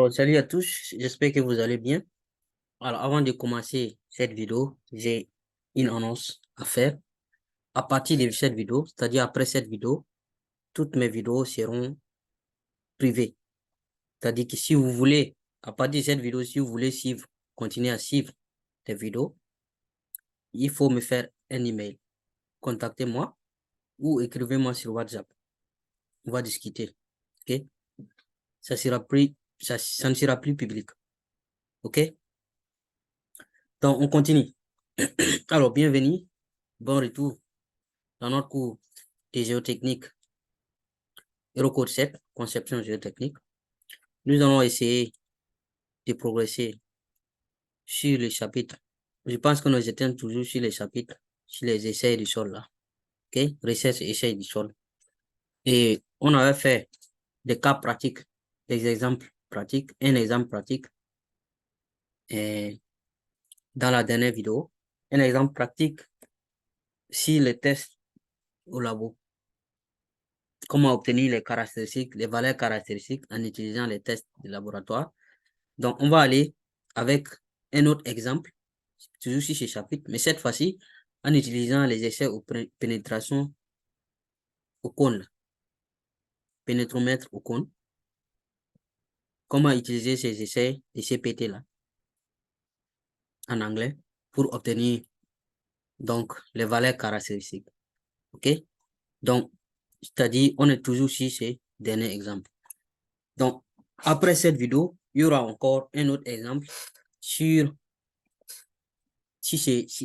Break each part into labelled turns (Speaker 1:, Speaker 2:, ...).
Speaker 1: Salut à tous, j'espère que vous allez bien. Alors, avant de commencer cette vidéo, j'ai une annonce à faire. À partir de cette vidéo, c'est-à-dire après cette vidéo, toutes mes vidéos seront privées. C'est-à-dire que si vous voulez, à partir de cette vidéo, si vous voulez suivre, continuer à suivre les vidéos, il faut me faire un email. Contactez-moi ou écrivez-moi sur WhatsApp. On va discuter. OK? Ça ne sera plus public. OK? Donc, on continue. Alors, bienvenue. Bon retour dans notre cours de géotechnique, Eurocode 7, conception géotechnique. Nous allons essayer de progresser sur les chapitres. Je pense que nous étions toujours sur les chapitres, sur les essais du sol là. OK? Recherche et essais du sol. Et on avait fait des cas pratiques, des exemples pratiques, un exemple pratique et dans la dernière vidéo, un exemple pratique sur les tests au labo. Comment obtenir les caractéristiques, les valeurs caractéristiques en utilisant les tests de laboratoire. Donc, on va aller avec un autre exemple, toujours sur ce chapitre, mais cette fois-ci, en utilisant les essais aux pénétrations au cône, pénétromètre au cône. Comment utiliser ces essais de CPT là, en anglais, pour obtenir donc les valeurs caractéristiques. OK? Donc, c'est-à-dire, on est toujours sur ces derniers exemples. Donc, après cette vidéo, il y aura encore un autre exemple sur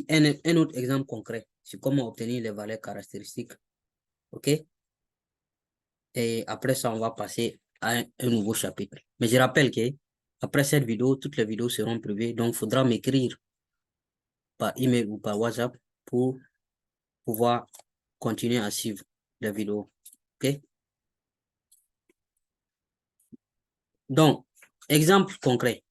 Speaker 1: un autre exemple concret sur comment obtenir les valeurs caractéristiques. OK? Et après ça, on va passer à un nouveau chapitre. Mais je rappelle que après cette vidéo, toutes les vidéos seront privées. Donc, il faudra m'écrire par email ou par WhatsApp pour pouvoir continuer à suivre les vidéos. OK? Donc, exemple concret.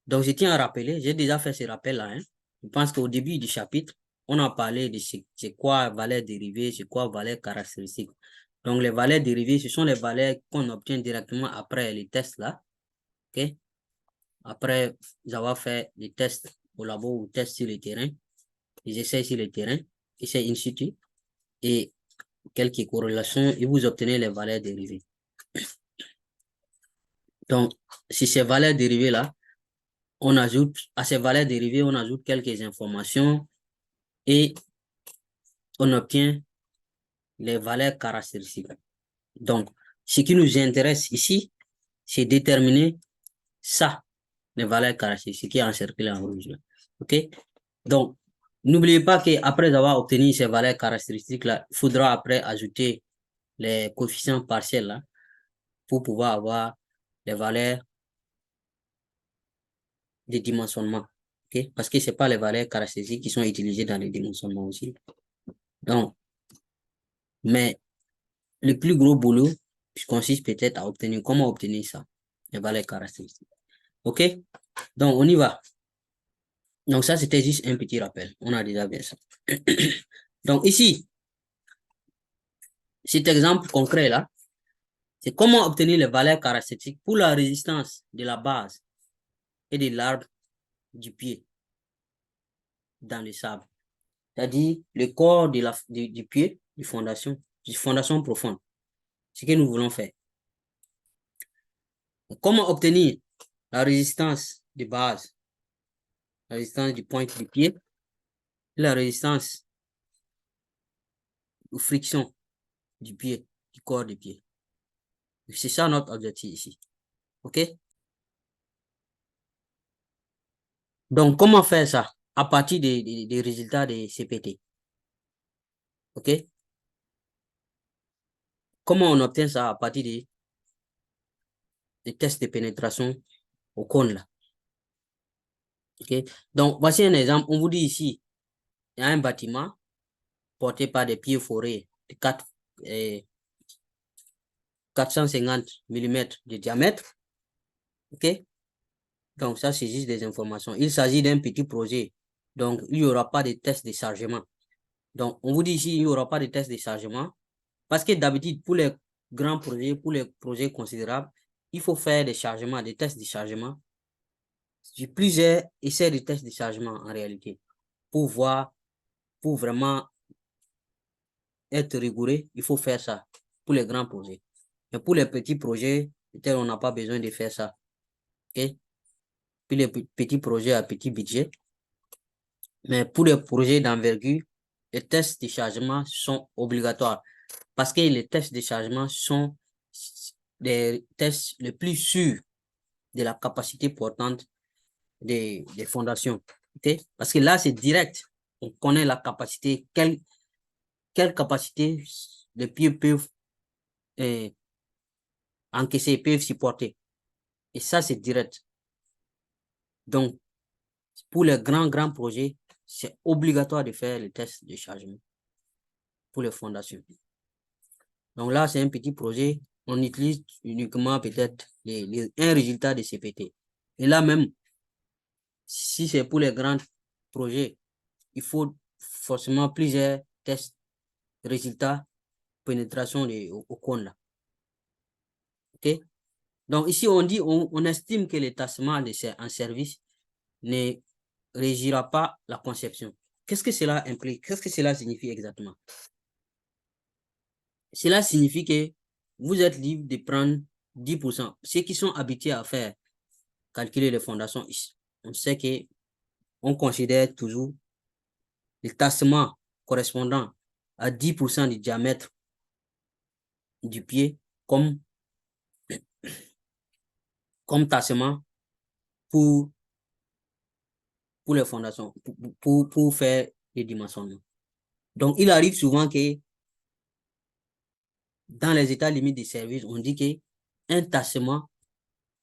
Speaker 1: Donc, je tiens à rappeler, j'ai déjà fait ce rappel-là. Hein. Je pense qu'au début du chapitre, on a parlé de c'est quoi valeur dérivée, c'est quoi valeur caractéristique. Donc, les valeurs dérivées, ce sont les valeurs qu'on obtient directement après les tests là. OK? Après avoir fait des tests au labo ou tests sur le terrain, les essais sur le terrain, essais in situ, et quelques corrélations, et vous obtenez les valeurs dérivées. Donc, si ces valeurs dérivées-là, on ajoute, à ces valeurs dérivées, on ajoute quelques informations et on obtient les valeurs caractéristiques. Donc, ce qui nous intéresse ici, c'est déterminer ça, les valeurs caractéristiques qui est encerclé en rouge. OK? Donc, n'oubliez pas qu'après avoir obtenu ces valeurs caractéristiques-là, il faudra après ajouter les coefficients partiels là, pour pouvoir avoir les valeurs de dimensionnement. Okay? Parce que ce n'est pas les valeurs caractéristiques qui sont utilisées dans les dimensionnements aussi. Donc, mais le plus gros boulot consiste peut-être à obtenir, comment obtenir ça, les valeurs caractéristiques. OK? Donc, on y va. Donc, ça, c'était juste un petit rappel. On a déjà bien ça. Donc, ici, cet exemple concret-là, c'est comment obtenir les valeurs caractéristiques pour la résistance de la base et de l'arbre du pied dans le sable. C'est-à-dire le corps du pied, du fondation profonde. Ce que nous voulons faire. Comment obtenir la résistance de base, la résistance du point du pied, et la résistance aux frictions du pied, du corps du pied. C'est ça notre objectif ici. OK? Donc, comment faire ça? À partir des résultats des CPT. OK? Comment on obtient ça à partir des tests de pénétration au cône là? OK? Donc, voici un exemple. On vous dit ici, il y a un bâtiment porté par des pieds forés de 450 mm de diamètre. OK? Donc, ça, c'est juste des informations. Il s'agit d'un petit projet. Donc, il n'y aura pas de test de chargement. Donc, on vous dit ici, il n'y aura pas de test de chargement. Parce que d'habitude, pour les grands projets, pour les projets considérables, il faut faire des chargements, des tests de chargement. J'ai plusieurs essais de tests de chargement en réalité pour voir, pour vraiment être rigoureux, il faut faire ça pour les grands projets. Mais pour les petits projets, peut-être on n'a pas besoin de faire ça. OK? Puis les petits projets à petit budget. Mais pour les projets d'envergure, les tests de chargement sont obligatoires parce que les tests de chargement sont des tests les plus sûrs de la capacité portante des fondations. Okay? Parce que là, c'est direct. On connaît la capacité, quelle capacité les pieds peuvent encaisser, peuvent supporter. Et ça, c'est direct. Donc, pour les grands projets, c'est obligatoire de faire le test de chargement pour les fondations. Donc là, c'est un petit projet. On utilise uniquement peut-être un résultat de CPT. Et là même, si c'est pour les grands projets, il faut forcément plusieurs tests, résultats, pénétration au cône là. OK? Donc ici, on dit, on estime que le tassement en service ne régira pas la conception. Qu'est-ce que cela implique? Qu'est-ce que cela signifie exactement? Cela signifie que vous êtes libre de prendre 10%. Ceux qui sont habitués à faire calculer les fondations, on sait que on considère toujours le tassement correspondant à 10% du diamètre du pied comme tassement pour les fondations, pour faire les dimensionnements. Donc, il arrive souvent que dans les états limites de service, on dit qu'un tassement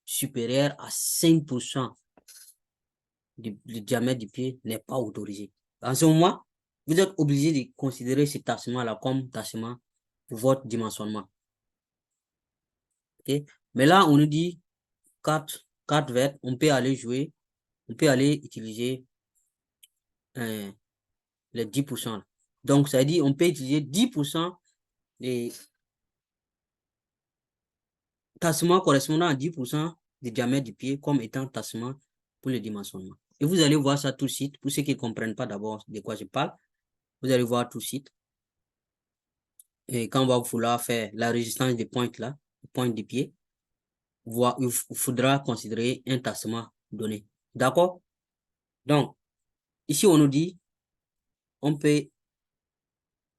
Speaker 1: supérieur à 5% du diamètre du pied n'est pas autorisé. En ce moment, vous êtes obligé de considérer ce tassement-là comme tassement pour votre dimensionnement. Okay? Mais là, on nous dit 4 verres, on peut aller jouer, on peut aller utiliser les 10%. Donc, ça veut dire on peut utiliser 10% des tassements correspondant à 10% du diamètre du pied comme étant tassement pour le dimensionnement. Et vous allez voir ça tout de suite. Pour ceux qui ne comprennent pas d'abord de quoi je parle, vous allez voir tout de suite. Et quand on va vouloir faire la résistance des pointes là, pointe du pied, il faudra considérer un tassement donné. D'accord? Donc, ici, on nous dit, on peut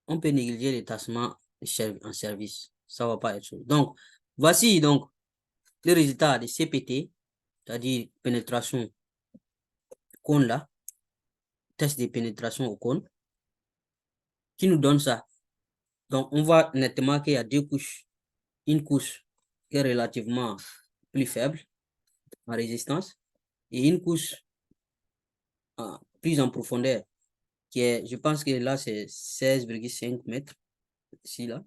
Speaker 1: négliger les tassements en service. Ça ne va pas être chose. Donc, voici donc le résultat de CPT, c'est-à-dire pénétration cône là, test de pénétration au cône, qui nous donne ça. Donc, on voit nettement qu'il y a deux couches. Une couche qui est relativement plus faible en résistance et une couche plus en profondeur qui est, je pense que là, c'est 16,5 mètres, ici, là,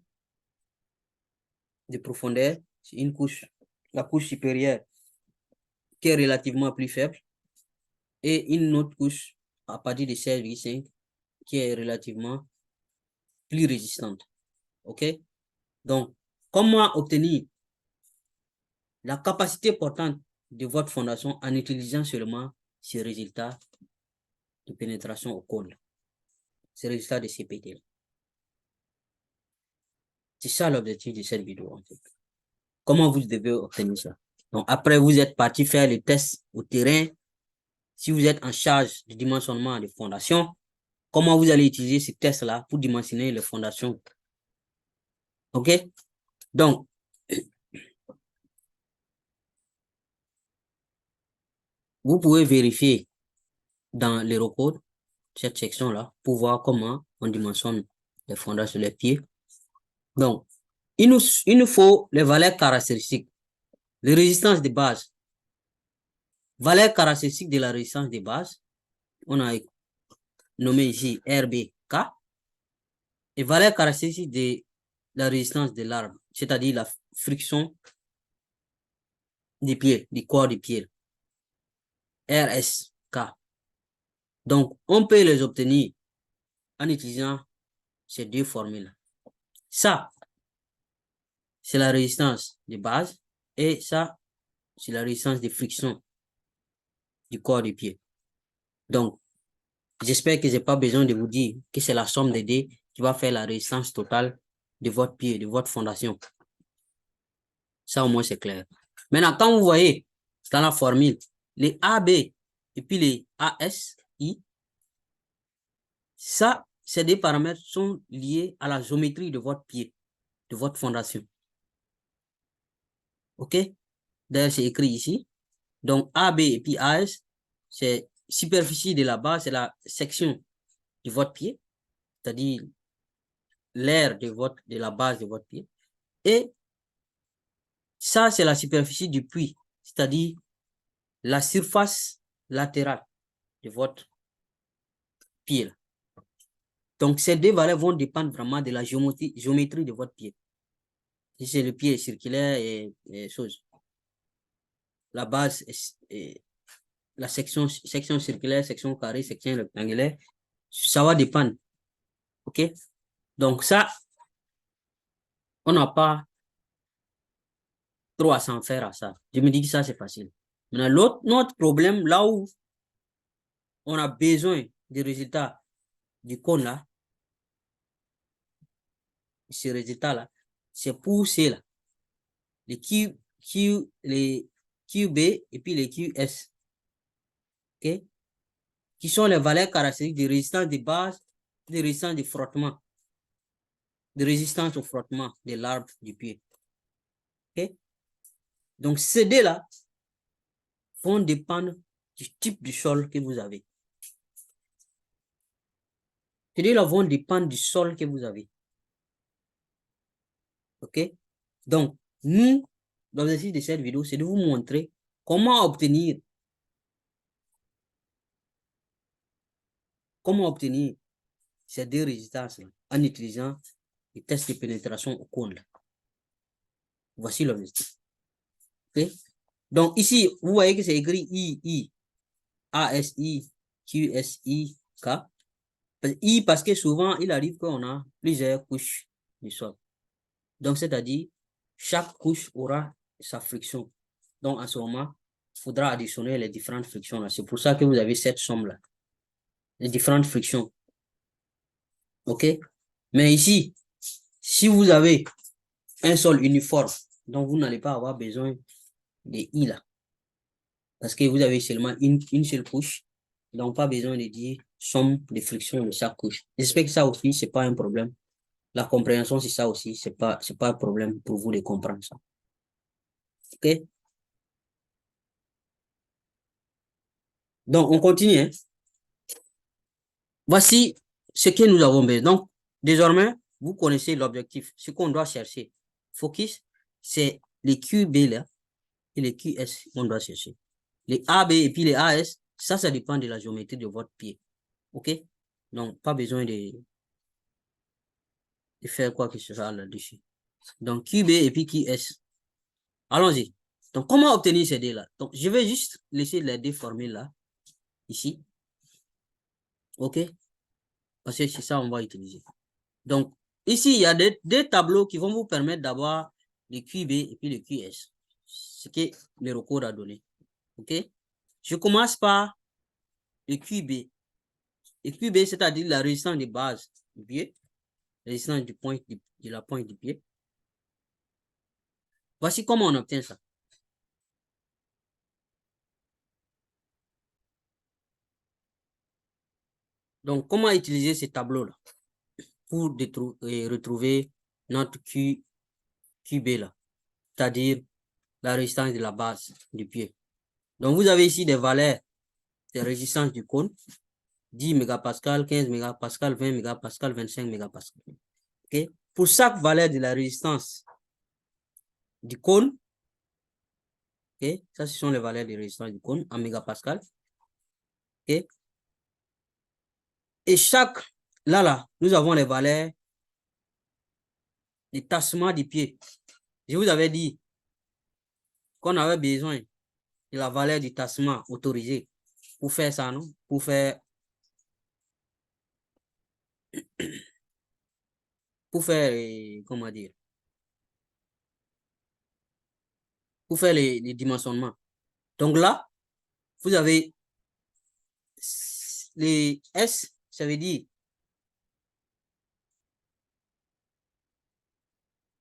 Speaker 1: de profondeur. C'est une couche, la couche supérieure qui est relativement plus faible et une autre couche à partir de 16,5 qui est relativement plus résistante. OK? Donc, comment obtenir la capacité portante de votre fondation en utilisant seulement ces résultats de pénétration au cône, ces résultats de CPT? C'est ça l'objectif de cette vidéo, en fait. Comment vous devez obtenir ça? Donc, après, vous êtes parti faire les tests au terrain. Si vous êtes en charge du dimensionnement des fondations, comment vous allez utiliser ces tests-là pour dimensionner les fondations? OK? Donc, vous pouvez vérifier dans l'Aérocode, cette section-là, pour voir comment on dimensionne les fondations, les pieds. Donc, il nous faut les valeurs caractéristiques, les résistances de base. Valeurs caractéristiques de la résistance de base, on a nommé ici RBK, et valeurs caractéristiques de la résistance de l'arbre, c'est-à-dire la friction des pieds, du corps des pieds, RSK. Donc, on peut les obtenir en utilisant ces deux formules. Ça, c'est la résistance de base. Et ça, c'est la résistance de friction du corps du pied. Donc, j'espère que je n'ai pas besoin de vous dire que c'est la somme des dés qui va faire la résistance totale de votre pied, de votre fondation. Ça, au moins, c'est clair. Maintenant, quand vous voyez dans la formule, les AB et puis les ASI, ça, ces deux paramètres sont liés à la géométrie de votre pied, de votre fondation. OK? D'ailleurs, c'est écrit ici. Donc, AB et puis AS, c'est superficie de la base, c'est la section de votre pied, c'est-à-dire l'aire de la base de votre pied. Et ça, c'est la superficie du puits, c'est-à-dire la surface latérale de votre pied. Là. Donc, ces deux valeurs vont dépendre vraiment de la géométrie de votre pied. Si c'est le pied circulaire et chose. La base est la section circulaire, section carrée, section rectangulaire, ça va dépendre. OK? Donc, ça, on n'a pas trop à s'en faire à ça. Je me dis que ça, c'est facile. Maintenant, notre problème, là où on a besoin des résultats du cône là, ce résultat-là, c'est pour là les les QB et puis les QS, ok, qui sont les valeurs caractéristiques de résistance de base, de résistance de frottement, de résistance au frottement de l'arbre du pied. Ok? Donc, ces deux-là vont dépendre du type de sol que vous avez. Ces deux-là vont dépendre du sol que vous avez. OK? Donc, nous, l'objectif de cette vidéo, c'est de vous montrer comment obtenir ces deux résistances en utilisant les tests de pénétration au cône. Voici l'objectif. Okay? Donc ici, vous voyez que c'est écrit I, ASI, QSI, K. I parce que souvent, il arrive qu'on a plusieurs couches du sol. Donc, c'est-à-dire, chaque couche aura sa friction. Donc, en ce moment, il faudra additionner les différentes frictions. C'est pour ça que vous avez cette somme-là. Les différentes frictions. OK? Mais ici, si vous avez un sol uniforme, donc vous n'allez pas avoir besoin de I là. Parce que vous avez seulement une seule couche. Donc, pas besoin de dire somme de friction de chaque couche. J'espère que ça aussi, c'est pas un problème. La compréhension, c'est ça aussi. C'est pas un problème pour vous de comprendre ça. OK? Donc, on continue. Hein? Voici ce que nous avons besoin. Donc, désormais, vous connaissez l'objectif. Ce qu'on doit chercher. Focus, c'est les QB là et les QS qu'on doit chercher. Les AB et puis les AS, ça dépend de la géométrie de votre pied. OK? Donc, pas besoin de faire quoi que ce soit là-dessus. Donc, QB et puis QS. Allons-y. Donc, comment obtenir ces deux-là? Donc, je vais juste laisser les deux formules là, ici. OK? Parce que c'est ça qu'on va utiliser. Donc, ici, il y a des tableaux qui vont vous permettre d'avoir le QB et puis le QS. Ce que le recours a donné. OK? Je commence par le QB. Le QB, c'est-à-dire la résistance de base du pied. Résistance de la pointe du pied. Voici comment on obtient ça. Donc, comment utiliser ces tableaux-là pour retrouver notre QB là, c'est-à-dire la résistance de la base du pied. Donc, vous avez ici des valeurs de résistance du cône, 10 mégapascal, 15 mégapascal, 20 mégapascal, 25 mégapascal. Okay? Pour chaque valeur de la résistance du cône, okay? Ça, ce sont les valeurs de résistance du cône en mégapascal. Okay? Et là, nous avons les valeurs de tassement du pied. Je vous avais dit qu'on avait besoin de la valeur du tassement autorisé pour faire ça, non? Pour faire, comment dire, pour faire les dimensionnements. Donc là, vous avez les S, ça veut dire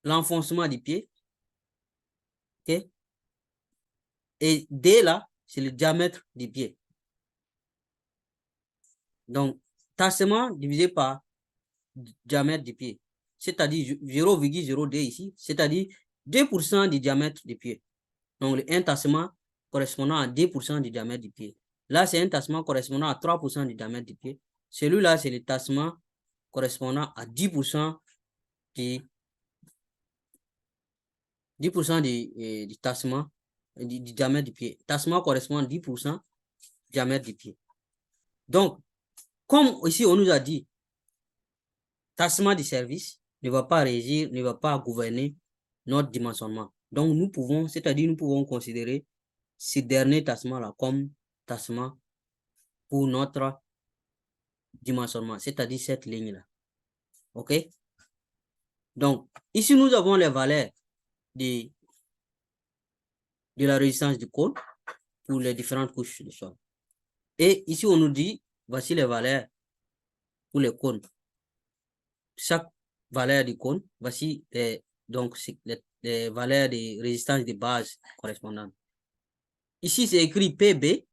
Speaker 1: l'enfoncement du pied. OK? Et D là, c'est le diamètre du pied. Donc, tassement divisé par diamètre du pied. C'est-à-dire 0,02 ici, c'est-à-dire 2% du diamètre du pied. Donc, un tassement correspondant à 2% du diamètre du pied. Là, c'est un tassement correspondant à 3% du diamètre du pied. Celui-là, c'est le tassement correspondant à 10% du, 10% du tassement du diamètre du pied. Tassement correspond à 10% du diamètre du pied. Donc, comme ici on nous a dit, tassement du service ne va pas régir, ne va pas gouverner notre dimensionnement. Donc, nous pouvons, c'est-à-dire nous pouvons considérer ce dernier tassement-là comme tassement pour notre dimensionnement, c'est-à-dire cette ligne-là. OK? Donc, ici, nous avons les valeurs de la résistance du cône pour les différentes couches de sol. Et ici, on nous dit, voici les valeurs pour les cônes. Chaque valeur du cône, voici donc les valeurs de résistance de base correspondantes. Ici, c'est écrit PB,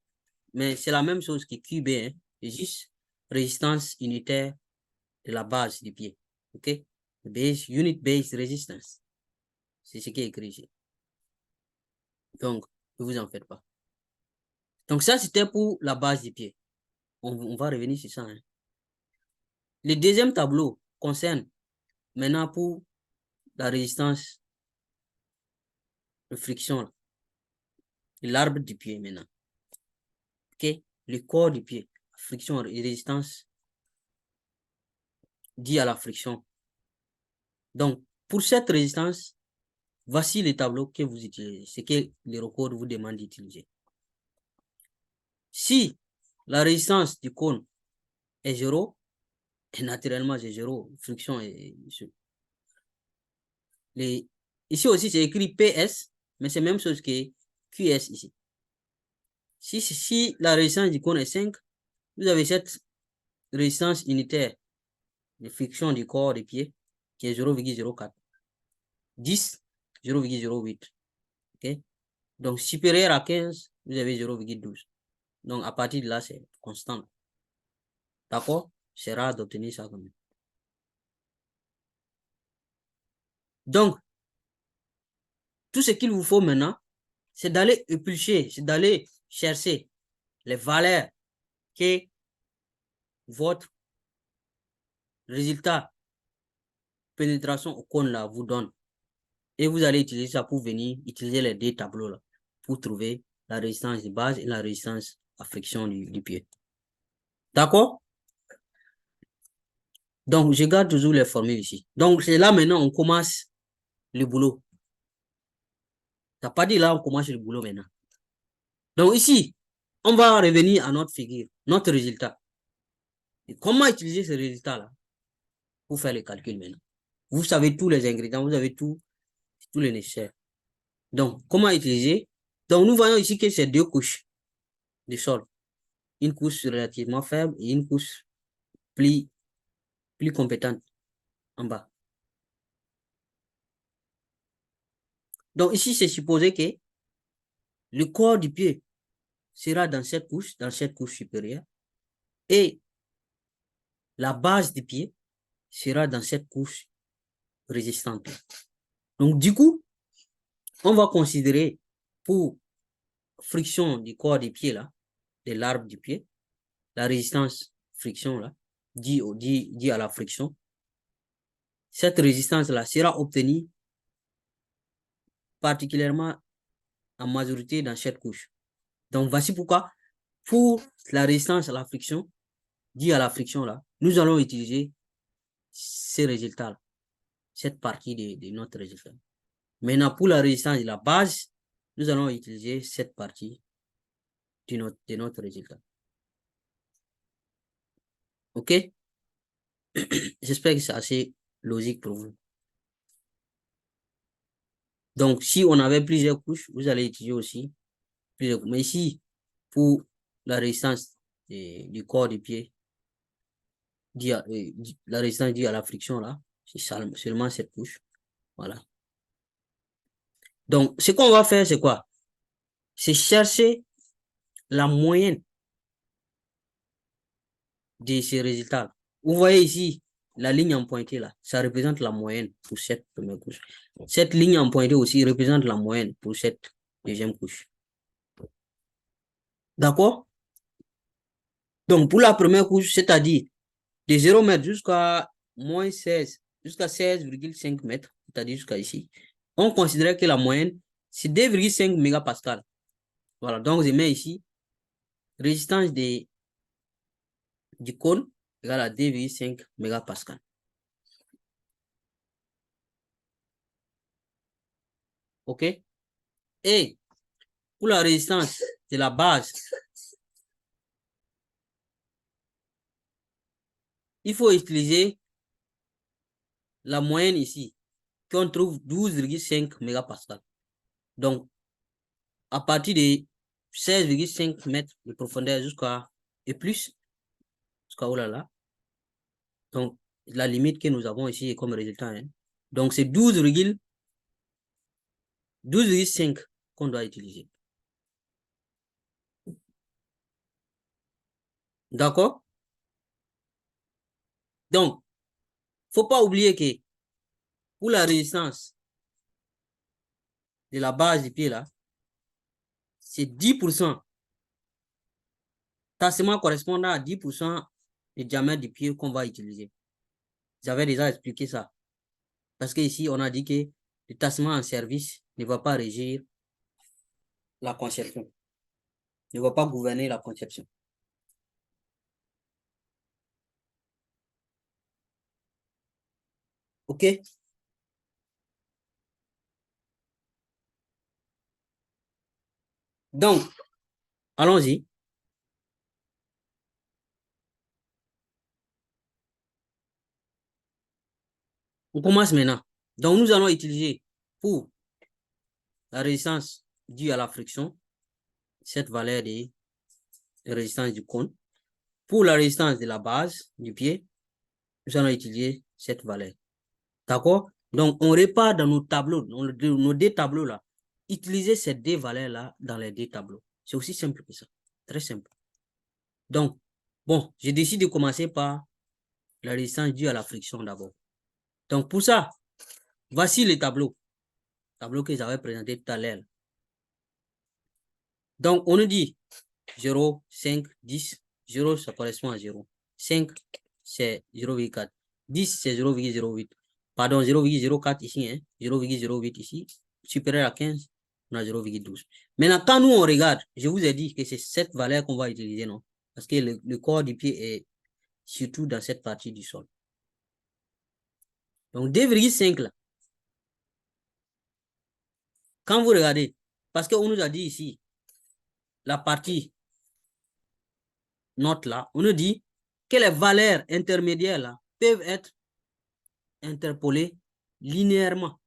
Speaker 1: mais c'est la même chose que QB, hein. C'est juste résistance unitaire de la base du pied. OK? Unit Base Resistance. C'est ce qui est écrit ici. Donc, ne vous en faites pas. Donc, ça, c'était pour la base du pied. On va revenir sur ça, hein. Le deuxième tableau concerne maintenant pour la résistance de friction, l'arbre du pied maintenant. OK? Le corps du pied, friction et résistance due à la friction. Donc, pour cette résistance, voici le tableau que vous utilisez, ce que le record vous demande d'utiliser. Si la résistance du cône est 0, et naturellement c'est 0, friction est... Ici aussi c'est écrit PS, mais c'est la même chose que QS ici. Si la résistance du cône est 5, vous avez cette résistance unitaire de friction du corps des pieds qui est 0,04. 10, 0,08. OK? Donc, supérieur à 15, vous avez 0,12. Donc, à partir de là, c'est constant. D'accord? C'est rare d'obtenir ça quand même. Donc, tout ce qu'il vous faut maintenant, c'est d'aller éplucher, c'est d'aller chercher les valeurs que votre résultat pénétration au cône là vous donne. Et vous allez utiliser ça pour venir utiliser les deux tableaux là pour trouver la résistance de base et la résistance à friction du pied. D'accord? Donc, je garde toujours les formules ici. Donc, c'est là maintenant, on commence le boulot. T'as pas dit là, on commence le boulot maintenant. Donc, ici, on va revenir à notre figure, notre résultat. Et comment utiliser ce résultat-là pour faire les calculs maintenant? Vous savez tous les ingrédients, vous avez tous les nécessaires. Donc, comment utiliser? Donc, nous voyons ici que c'est deux couches de sol. Une couche relativement faible et une couche plus compétente en bas. Donc, ici, c'est supposé que le corps du pied sera dans cette couche supérieure, et la base du pied sera dans cette couche résistante. Donc, du coup, on va considérer pour friction du corps du pied, là, de l'arbre du pied, la résistance friction, là, dit à la friction. Cette résistance-là sera obtenue particulièrement en majorité dans cette couche. Donc, voici pourquoi, pour la résistance à la friction, dit à la friction, là, nous allons utiliser ces résultats-là, cette partie de notre résultat. Maintenant, pour la résistance de la base, nous allons utiliser cette partie de notre résultat. OK? J'espère que c'est assez logique pour vous. Donc, si on avait plusieurs couches, vous allez utiliser aussi plusieurs couches. Mais ici, pour la résistance du corps du pied, la résistance due à la friction, là, c'est seulement cette couche. Voilà. Donc, ce qu'on va faire, c'est quoi? C'est chercher la moyenne de ces résultats. Vous voyez ici, la ligne en pointée là, ça représente la moyenne pour cette première couche. Cette ligne en pointée aussi représente la moyenne pour cette deuxième couche. D'accord? Donc, pour la première couche, c'est-à-dire de 0 mètre jusqu'à moins 16, jusqu'à 16,5 mètres, c'est-à-dire jusqu'à ici, on considère que la moyenne, c'est 2,5 mégapascal. Voilà, donc je mets ici résistance du cône égale à 2,5 mégapascal. OK? Et pour la résistance de la base, il faut utiliser la moyenne ici, qu'on trouve 12,5 mégapascal. Donc, à partir de 16,5 mètres de profondeur jusqu'à, et plus, jusqu'à, oh là là. Donc, la limite que nous avons ici est comme résultat. Hein. Donc, c'est 12,5 qu'on doit utiliser. D'accord? Donc, faut pas oublier que pour la résistance de la base du pied là, c'est 10%. Tassement correspondant à 10% du diamètre du pied qu'on va utiliser. J'avais déjà expliqué ça. Parce qu'ici, on a dit que le tassement en service ne va pas régir la conception. Ne va pas gouverner la conception. OK? Donc, allons-y. On commence maintenant. Donc, nous allons utiliser pour la résistance due à la friction, cette valeur de résistance du cône. Pour la résistance de la base du pied, nous allons utiliser cette valeur. D'accord? Donc, on répare dans nos tableaux, nos deux tableaux là. Utilisez ces deux valeurs-là dans les deux tableaux. C'est aussi simple que ça. Très simple. Donc, bon, je décide de commencer par la résistance due à la friction d'abord. Donc, pour ça, voici le tableau. Tableau que j'avais présenté tout à l'heure. Donc, on nous dit 0, 5, 10. 0, ça correspond à 0. 5, c'est 0,4. 10, c'est 0,08. Pardon, 0,04 ici, hein? 0,08 ici. Supérieur à 15, on a 0,12. Maintenant, quand nous, on regarde, je vous ai dit que c'est cette valeur qu'on va utiliser, non? Parce que le corps du pied est surtout dans cette partie du sol. Donc, 2,5 là. Quand vous regardez, parce qu'on nous a dit ici, la partie note là, on nous dit que les valeurs intermédiaires là peuvent être interpolées linéairement.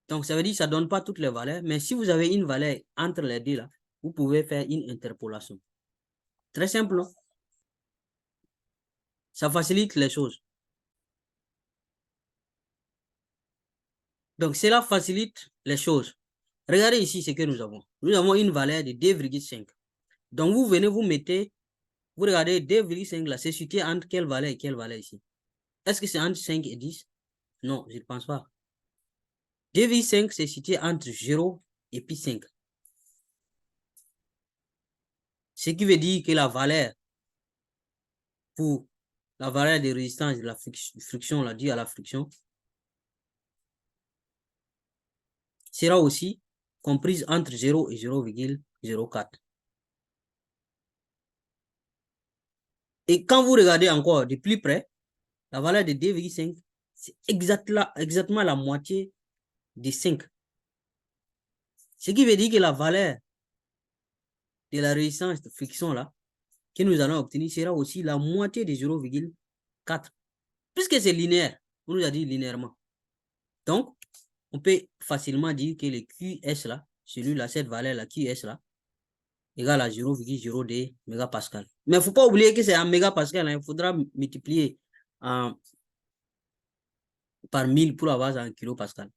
Speaker 1: Donc, ça veut dire que ça ne donne pas toutes les valeurs, mais si vous avez une valeur entre les deux là, vous pouvez faire une interpolation. Très simple, non? Ça facilite les choses. Donc, cela facilite les choses. Regardez ici ce que nous avons. Nous avons une valeur de 2,5. Donc, vous venez, vous mettez, vous regardez 2,5 là, c'est situé entre quelle valeur et quelle valeur ici? Est-ce que c'est entre 5 et 10? Non, je ne pense pas. 2,5, c'est situé entre 0 et puis 5. Ce qui veut dire que la valeur pour la valeur de résistance de la friction, la due à la friction, sera aussi comprise entre 0 et 0,04. Et quand vous regardez encore de plus près, la valeur de 2,5, c'est exactement la moitié de 5. Ce qui veut dire que la valeur de la résistance de friction là, que nous allons obtenir sera aussi la moitié de 0,4. Puisque c'est linéaire, on nous a dit linéairement. Donc, on peut facilement dire que le QS là, celui-là, cette valeur-là, QS là, égale à 0,02 mégapascal. Mais il ne faut pas oublier que c'est en mégapascal, hein, il faudra multiplier par 1000 pour avoir un kilopascal.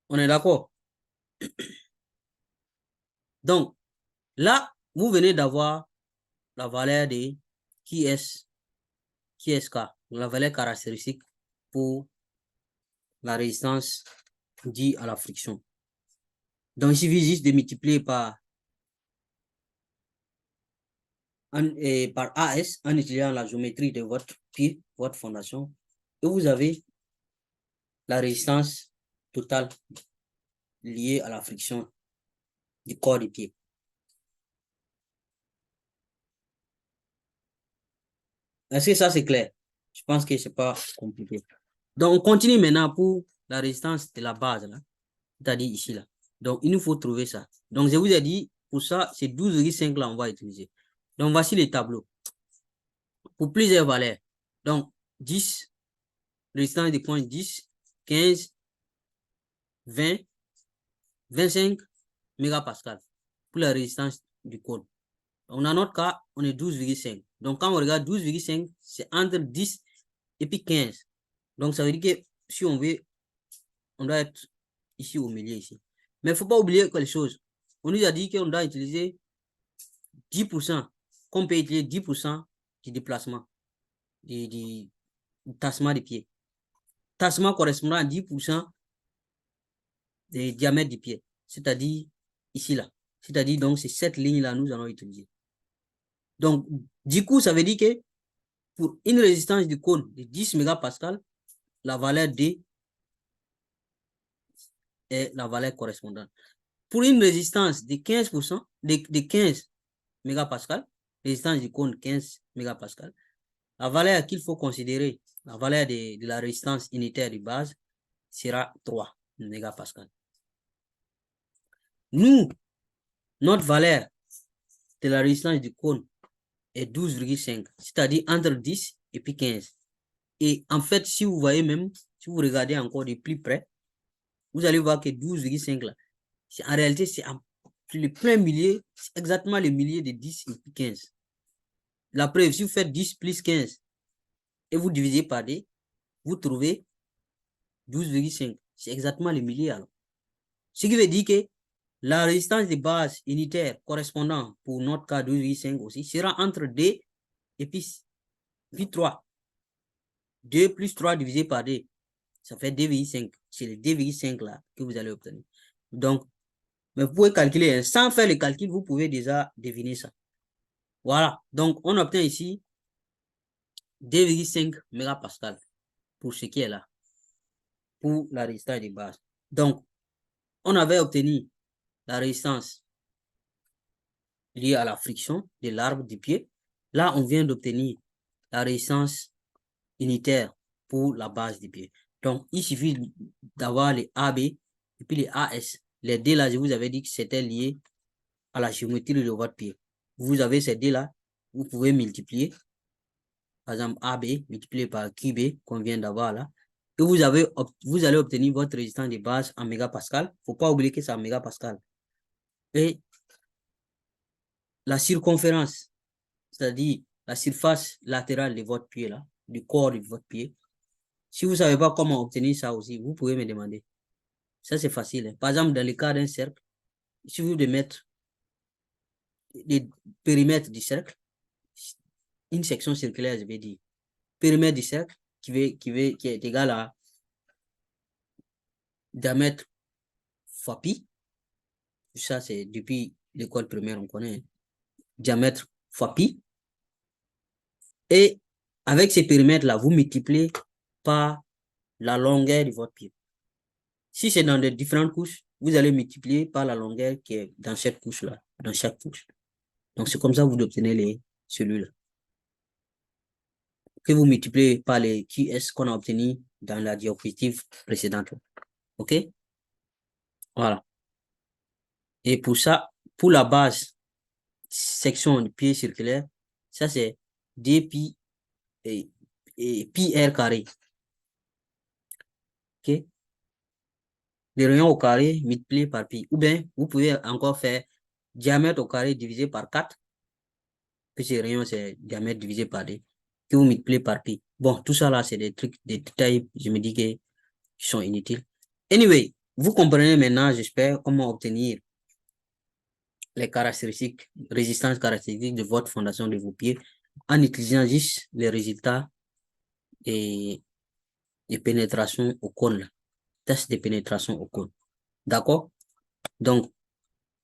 Speaker 1: On est d'accord? Donc, là, vous venez d'avoir la valeur de QSK, la valeur caractéristique pour la résistance due à la friction. Donc, il suffit juste de multiplier par AS en utilisant la géométrie de votre pied, votre fondation, et vous avez la résistance totale liée à la friction du corps du pied. Est-ce que ça c'est clair? Je pense que c'est pas compliqué. Donc, on continue maintenant pour la résistance de la base, là, c'est-à-dire ici, là. Donc, il nous faut trouver ça. Donc, je vous ai dit, pour ça, c'est 12,5 là, on va utiliser. Donc, voici les tableaux. Pour plusieurs valeurs. Donc, 10, résistance de points 10, 15, 20, 25 mégapascal pour la résistance du cône. Donc, dans notre cas, on est 12,5. Donc, quand on regarde 12,5, c'est entre 10 et puis 15. Donc, ça veut dire que si on veut, on doit être ici au milieu, ici. Mais il ne faut pas oublier quelque chose. On nous a dit qu'on doit utiliser 10%, qu'on peut utiliser 10% du déplacement, du tassement des pieds. Tassement correspondant à 10% du diamètre du pied, c'est-à-dire ici, là. C'est-à-dire, donc, c'est cette ligne-là, nous allons utiliser. Donc, du coup, ça veut dire que pour une résistance du cône de 10 mégapascal, la valeur D est la valeur correspondante. Pour une résistance de 15%, de 15 mégapascal, résistance du cône 15 mégapascal, la valeur qu'il faut considérer, la valeur de la résistance unitaire de base sera 3 mégapascal. Nous, notre valeur de la résistance du cône est 12,5, c'est-à-dire entre 10 et puis 15. Et en fait, si vous voyez même, si vous regardez encore de plus près, vous allez voir que 12,5 là, en réalité, c'est le plein millier, c'est exactement le millier de 10 et puis 15. La preuve, si vous faites 10 plus 15 et vous divisez par D, vous trouvez 12,5. C'est exactement le millier alors. Ce qui veut dire que la résistance de base unitaire correspondant pour notre cas 12,5 aussi sera entre D et puis 3. 2 plus 3 divisé par D, ça fait 2,5. C'est le 2,5 là que vous allez obtenir. Donc, mais vous pouvez calculer, hein. Sans faire le calcul, vous pouvez déjà deviner ça. Voilà. Donc, on obtient ici 2,5 mégapascal pour ce qui est là, pour la résistance de base. Donc, on avait obtenu la résistance liée à la friction de l'arbre du pied. Là, on vient d'obtenir la résistance unitaire pour la base du pied. Donc, il suffit d'avoir les AB et puis les AS. Les D là, je vous avais dit que c'était lié à la géométrie de votre pied. Vous avez ces D là, vous pouvez multiplier. Par exemple, AB multiplié par QB qu'on vient d'avoir là. Et vous allez obtenir votre résistance de base en mégapascal. Il ne faut pas oublier que c'est en mégapascal. Et la circonférence, c'est-à-dire la surface latérale de votre pied là, du corps de votre pied. Si vous ne savez pas comment obtenir ça aussi, vous pouvez me demander. Ça, c'est facile, hein. Par exemple, dans le cas d'un cercle, il suffit de mettre le périmètre du cercle, une section circulaire, je vais dire. Périmètre du cercle qui est égal à diamètre fois pi. Ça, c'est depuis l'école primaire, on connaît, hein. Diamètre fois pi. Et avec ces périmètres-là, vous multipliez par la longueur de votre pied. Si c'est dans des différentes couches, vous allez multiplier par la longueur qui est dans cette couche-là, dans chaque couche. Donc, c'est comme ça que vous obtenez les cellules-là. Que vous multipliez par les QS qu'on a obtenus dans la diapositive précédente. OK? Voilà. Et pour ça, pour la base, section du pied circulaire, ça c'est d pi et pi r carré. OK? Les rayons au carré multipliés par pi. Ou bien, vous pouvez encore faire diamètre au carré divisé par 4. Puis ces rayons, c'est diamètre divisé par D. Que vous multipliez par pi. Bon, tout ça là, c'est des trucs, des détails, je me dis que qui sont inutiles. Anyway, vous comprenez maintenant, j'espère, comment obtenir les caractéristiques, résistance caractéristiques de votre fondation de vos pieds en utilisant juste les résultats et de pénétration au cône, test de pénétration au cône. D'accord? Donc,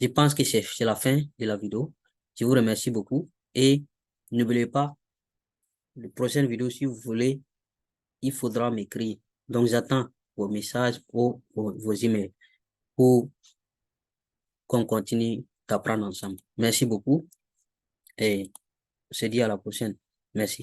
Speaker 1: je pense que c'est la fin de la vidéo. Je vous remercie beaucoup et n'oubliez pas, la prochaine vidéo, si vous voulez, il faudra m'écrire. Donc, j'attends vos messages ou vos emails pour qu'on continue d'apprendre ensemble. Merci beaucoup et on se dit à la prochaine. Merci.